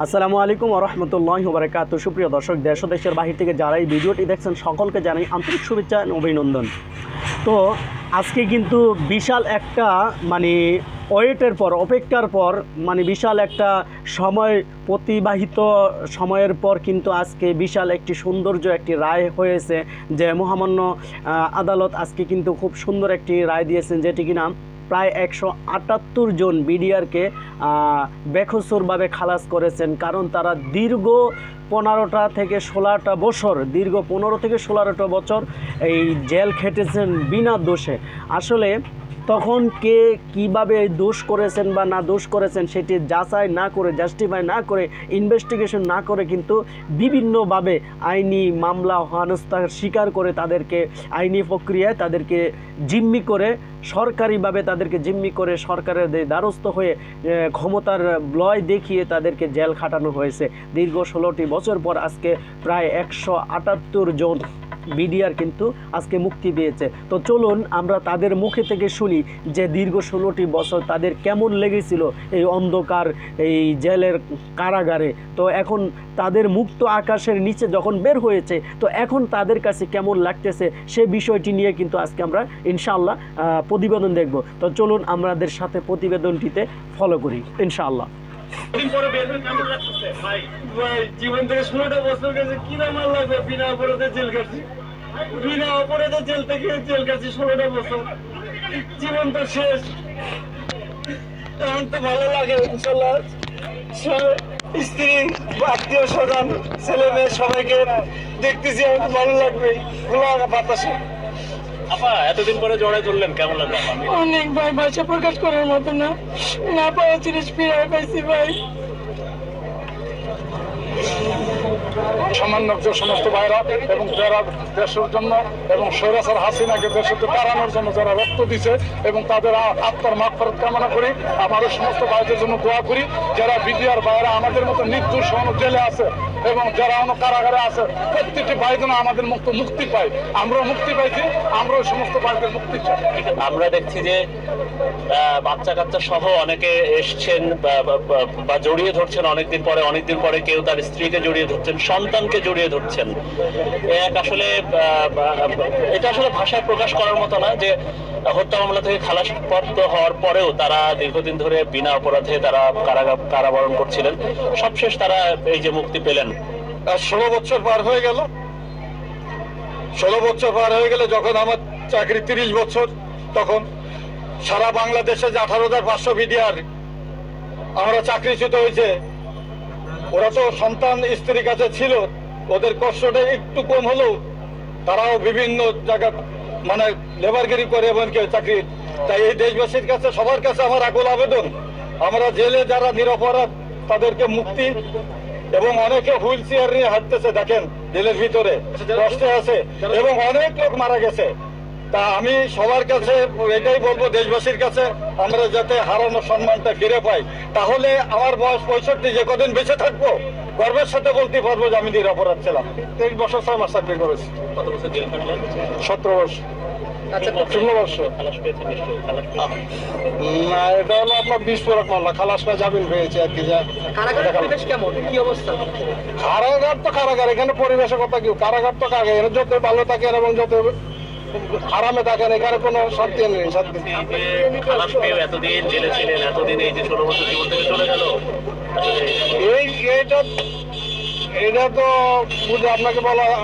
আসসালামু আলাইকুম ওয়া রাহমাতুল্লাহি ওয়া বারাকাতুহু। সুপ্রিয় দর্শক, দেশ ও দেশের বাহির থেকে যারা এই ভিডিওটি দেখছেন সকলকে জানাই আন্তরিক শুভেচ্ছা ও অভিনন্দন। তো আজকে কিন্তু বিশাল একটা ওয়েটের পর, অপেক্ষার পর, বিশাল একটা সময় প্রতিবাহিত সময়ের পর কিন্তু আজকে বিশাল একটি সৌন্দর্য একটি রায় হয়েছে, যে মহামান্য আদালত আজকে কিন্তু খুব সুন্দর একটি রায় দিয়েছেন, যেটি কিনা প্রায় 178 জন বিডিআরকে বেকসুরভাবে খালাস করেছেন। কারণ তারা দীর্ঘ 15টা থেকে 16টা বছর দীর্ঘ 15 থেকে 16টা বছর এই জেল খেটেছেন বিনা দোষে। আসলে তখন কে কিভাবে দোষ করেছেন বা না দোষ করেছেন সেটি যাচাই না করে, জাস্টিফাই না করে, ইনভেস্টিগেশন না করে কিন্তু বিভিন্নভাবে আইনি মামলা হেনস্থার স্বীকার করে তাদেরকে আইনি প্রক্রিয়ায় তাদেরকে জিম্মি করে, সরকারিভাবে তাদেরকে জিম্মি করে সরকারের দ্বারস্থ হয়ে ক্ষমতার বলয় দেখিয়ে তাদেরকে জেল খাটানো হয়েছে। দীর্ঘ 16টি বছর পর আজকে প্রায় 178 জন বিডিআর কিন্তু আজকে মুক্তি পেয়েছে। তো চলুন আমরা তাদের মুখে থেকে শুনি যে দীর্ঘ 16টি বছর তাদের কেমন লেগেছিল এই অন্ধকার এই জেলের কারাগারে। তো এখন তাদের মুক্ত আকাশের নিচে যখন বের হয়েছে, তো এখন তাদের কাছে কেমন লাগতেছে সে বিষয়টি নিয়ে কিন্তু আজকে আমরা ইনশাআল্লাহ প্রতিবেদন দেখব। তো চলুন আমাদের সাথে প্রতিবেদনটিতে ফলো করি ইনশাআল্লাহ। জীবন থেকে 16টা বছর গেছে, কি নাম লাগবে? বিনা অপরাধে জেল কাটছি, বিনা অপরাধে জেল থেকে জেল কাটছি 16টা বছর। জীবন তো শেষ, এখন তো ভালো লাগে ইনশাল্লাহ। স্ত্রী, আত্মীয় স্বজন, ছেলে মেয়ে সবাইকে দেখতেছি, আমার ভালো লাগবে খোলা বাতাসে। আপা, এতদিন পরে জড়াই তুললেন, কেমন লাগলো? অনেক ভাই, ভাষা প্রকাশ করার মতো না, না পাওয়া জিনিস ফিরে পাইছি ভাই। সামান্য সমস্ত ভাইরা এবং যারা দেশের জন্য এবং স্বৈরাচার হাসিনাকে দেশের তাড়ানোর জন্য যারা রক্ত দিছে এবং তাদের আত্মার মাগফিরাত কামনা করি। আমাদের সমস্ত ভাইদের জন্য দোয়া করি, যারা বিডিআর ভাইরা আমাদের মতো নির্দোষ জেলে আছে এবং যারা অন্য কারাগারে আছে, প্রত্যেকটি ভাই যেন আমাদের মুক্তি পায়। আমরাও মুক্তি পাইছি, আমরাও সমস্ত ভাইদের মুক্তি চাই। আমরা দেখছি যে বাচ্চা কাচ্চা সহ অনেকে এসছেন বা জড়িয়ে ধরছেন অনেকদিন পরে কেউ তার স্ত্রীকে জড়িয়ে ধরছেন, সন্তানকে জড়িয়ে ধরছেন। এটা আসলে ভাষায় প্রকাশ করার মতো না যে হত্যা মামলা থেকে খালাসপ্রাপ্ত হওয়ার পরেও তারা দীর্ঘদিন ধরে বিনা অপরাধে তারা কারাবরণ করছিলেন। সবশেষ তারা এই যে মুক্তি পেলেন। 16 বছর পার হয়ে গেল। 16 বছর পার হয়ে গেলে যখন আমার চাকরি 30 বছর, তখন সারা বাংলাদেশে যে 18,500 বিডিআর আমরা চাকরিচ্যুত হয়েছে, ওরা তো সন্তান স্ত্রীর কাছে ছিল, ওদের কষ্টটা একটু কম হলেও তারাও বিভিন্ন জায়গা লেবারগিরি করে এমনকি চাকরি। তাই এই দেশবাসীর কাছে, সবার কাছে আমার আকুল আবেদন, আমরা জেলে যারা নিরপরাধ তাদেরকে মুক্তি, এবং অনেকে হুইল চেয়ার নিয়ে হাঁটতেছে, দেখেন জেলের ভিতরে কষ্টে আছে এবং অনেক লোক মারা গেছে। তা আমি সবার কাছে এটাই বলবো, দেশবাসীর কাছে, আমরা যাতে হারানো সম্মানটা ফিরে পাই। তাহলে আমার বয়স 65, যে কদিন বেঁচে থাকবো গর্বের সাথে বলতে পারবো যে আমি নিরপরাধ ছিলাম। 23 বছর 6 মাস চাকরি করেছি। কত বছর জেল খাটলেন? 17 বছর। 16 বছর। না, এটা হলো আপনার 20 পরক মামলা, খালাস পায় জামিন পেয়েছে আর কি। কারাগার তো কারাগার, এখানে পরিবেশের কথা কি? কারাগার তো কারাগার, এখানে যত ভালো থাকেন এবং যত আরামে থাকেন, এখানে কোনো শান্তি নেই। এতদিন জেলে ছিলেন, এতদিন এই যে 16 বছর জীবন থেকে চলে গেল, এটা তো আপনাকে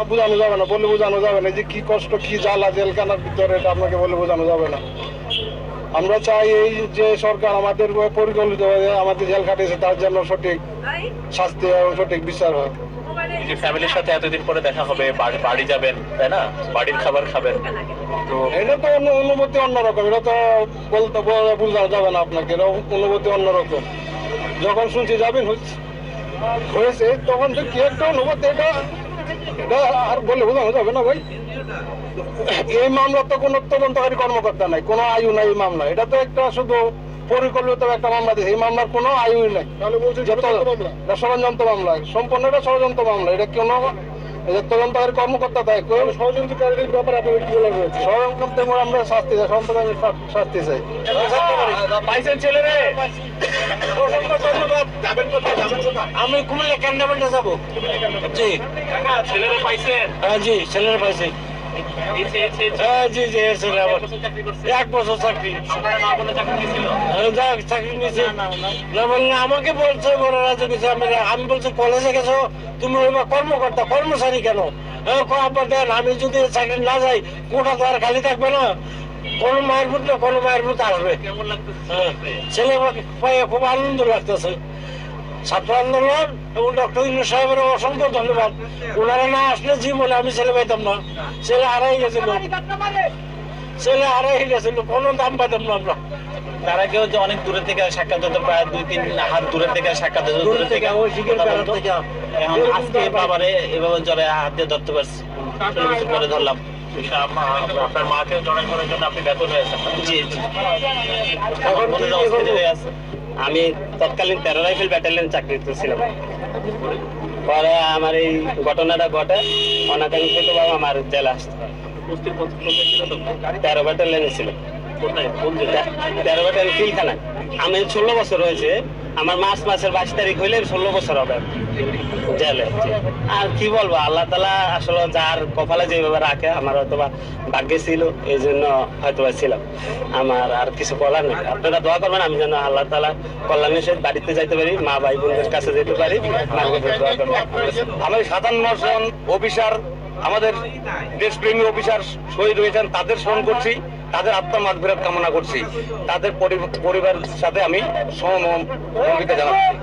বোঝানো যাবে না, বলে বোঝানো যাবে না যে কি কষ্ট, কি জ্বালা জেলখানার ভিতরে, এটা আপনাকে বলে বোঝানো যাবে না। আমরা চাই এই যে সরকার আমাদের পরিকল্পিত হয়ে আমাদের জেল খাটিয়েছে, তার জন্য সঠিক শাস্তি এবং সঠিক বিচার হয়। ফ্যামিলির সাথে এতদিন পরে দেখা হবে, বাড়ি যাবেন, তাই না? বাড়ির খাবার খাবেন, তো এটা তো অনুভূতি অন্যরকম। এটা তো বলতে বোঝানো যাবে না আপনাকে, এটা অনুভূতি অন্যরকম। যখন শুনছি যাবেন হয়েছে, তখন তো কি একটা অনুভূতি, এটা আর বলে বোঝানো যাবে না ভাই। এই মামলা তো কোনো তদন্তকারী কর্মকর্তা নাই, কোনো আয়ু নাই এই মামলা। এটা তো একটা শুধু পরিকল্পিত একটা মামলা দিয়েছে, এই মামলার কোনো আয়ু নাই। ষড়যন্ত্র মামলা, সম্পূর্ণ এটা ষড়যন্ত্র মামলা। এটা কোনো তদন্তকারী কর্মকর্তা দেয়, ষড়যন্ত্রকারীর ব্যাপারে আপনাদের কি বলা হয়েছে? ষড়যন্ত্র আমরা শাস্তি চাই, ষড়যন্ত্রকারী শাস্তি চাই। পাইছেন ছেলে রে? ধন্যবাদ। যাবেন কোথায়? আমি কুমিল্লা ক্যান্টনমেন্টে যাবো। জি ছেলেরা পাইছেন? হ্যাঁ জি ছেলেরা পাইছে। হ্যাঁ জি জি ছেলে আমার 1 বছর চাকরি। চাকরি নিয়েছে না বললে আমাকে বলছে বড় রাজু কিছু আমি বলছি কলেজে গেছো তুমি কর্মকর্তা কর্মচারী কেন? আপনার দেন আমি যদি চাকরি না যাই কোটা তো আর খালি থাকবে না, কোনো মায়ের ভূত না কোনো মায়ের ভূত আসবে। ছেলে পাইয়ে খুব আনন্দ লাগতেছে। ছাত্র আন্দোলন এবং ডক্টর ইউনূস সাহেবের অসংখ্য ধন্যবাদ। ওনারা না আসলে জীবনে আমি ছেলে পাইতাম না। ছেলে হারাই গেছিল, কোনো দাম পাইতাম না আমরা। তারা কেউ যে অনেক দূরে থেকে সাক্ষাৎ হতো, প্রায় 2-3 হাত দূরে থেকে সাক্ষাৎ হতো, দূরে থেকে ওই শিখের থেকে। এখন আজকে বাবারে এভাবে জ্বরে হাত দিয়ে ধরতে পারছি, পরে ধরলাম। আপনার মাকেও জড়াই করার জন্য আপনি বেতন হয়েছেন? জি জি। এখন আমি তৎকালীন 13 রাইফেল ব্যাটালিয়ন চাকরিতে ছিলাম। পরে আমার এই ঘটনাটা ঘটে, অনাকাঙ্ক্ষিতভাবে আমার জেলা আসতে 13 ব্যাটালিয়নে ছিল। 13 ব্যাটালিয়ন পিলখানা। আমি 16 বছর হয়েছে, আমার মাসের 22 তারিখ হইলে 16 বছর হবে জেলে। আর কি বলবো, আল্লাহ তাআলা আসলে যার কপালে যেভাবে রাখে, আমার হয়তো বা ভাগ্যে ছিল, এই জন্য হয়তো ছিলাম। আমার আর কিছু বলার নেই। আপনারা দোয়া করবেন আমি যেন আল্লাহ তাআলা কল্যাণের সহিত বাড়িতে যাইতে পারি, মা ভাই বোনদের কাছে যেতে পারি। দোয়া করবেন। আমি 57 জন অফিসার, আমাদের দেশপ্রেমী অফিসার শহীদ হয়েছেন, তাদের স্মরণ করছি, তাদের আত্মা মাগফিরাত কামনা করছি, তাদের পরিবারের সাথে আমি সমবেদনা জানাচ্ছি।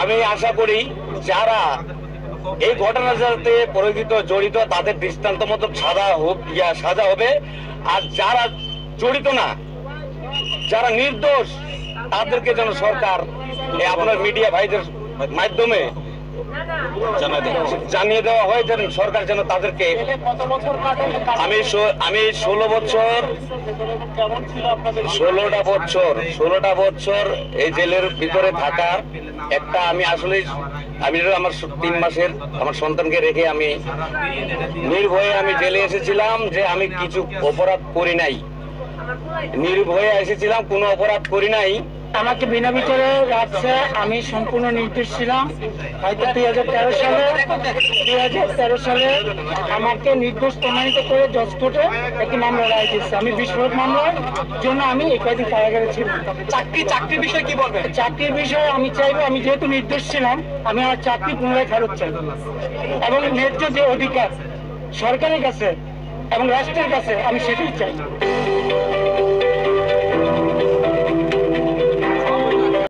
আমি আশা করি যারা এই ঘটনার সাথে জড়িত তাদের দৃষ্টান্ত মতো সাজা হবে, আর যারা জড়িত না, যারা নির্দোষ, তাদেরকে যেন সরকার আপনার মিডিয়া ভাইদের মাধ্যমে জানিয়ে দেওয়া হয়, যেন সরকার যেন তাদেরকে। আমি 16টা বছর এই জেলের ভিতরে থাকা একটা, আমি আসলে আমার 3 মাসের আমার সন্তানকে রেখে আমি নির্ভয়ে আমি জেলে এসেছিলাম, যে আমি কিছু অপরাধ করি নাই, নির্ভয়ে এসেছিলাম, কোনো অপরাধ করি নাই। আমাকে বিনা বিচারে রাখছে, আমি সম্পূর্ণ নির্দোষ ছিলাম। হয়তো 2013 সালে আমাকে নির্দোষ প্রমাণিত করে জজ কোর্টে একটি মামলা রায় দিচ্ছে। আমি বিস্ফোরক মামলার জন্য আমি এই কয়েকদিন কারাগারে ছিলাম। চাকরির বিষয়ে কি বলবেন? চাকরির বিষয়ে আমি চাইবো, আমি যেহেতু নির্দোষ ছিলাম, আমি আমার চাকরি পুনরায় ফেরত চাই এবং ন্যায্য যে অধিকার সরকারের কাছে এবং রাষ্ট্রের কাছে, আমি সেটাই চাই।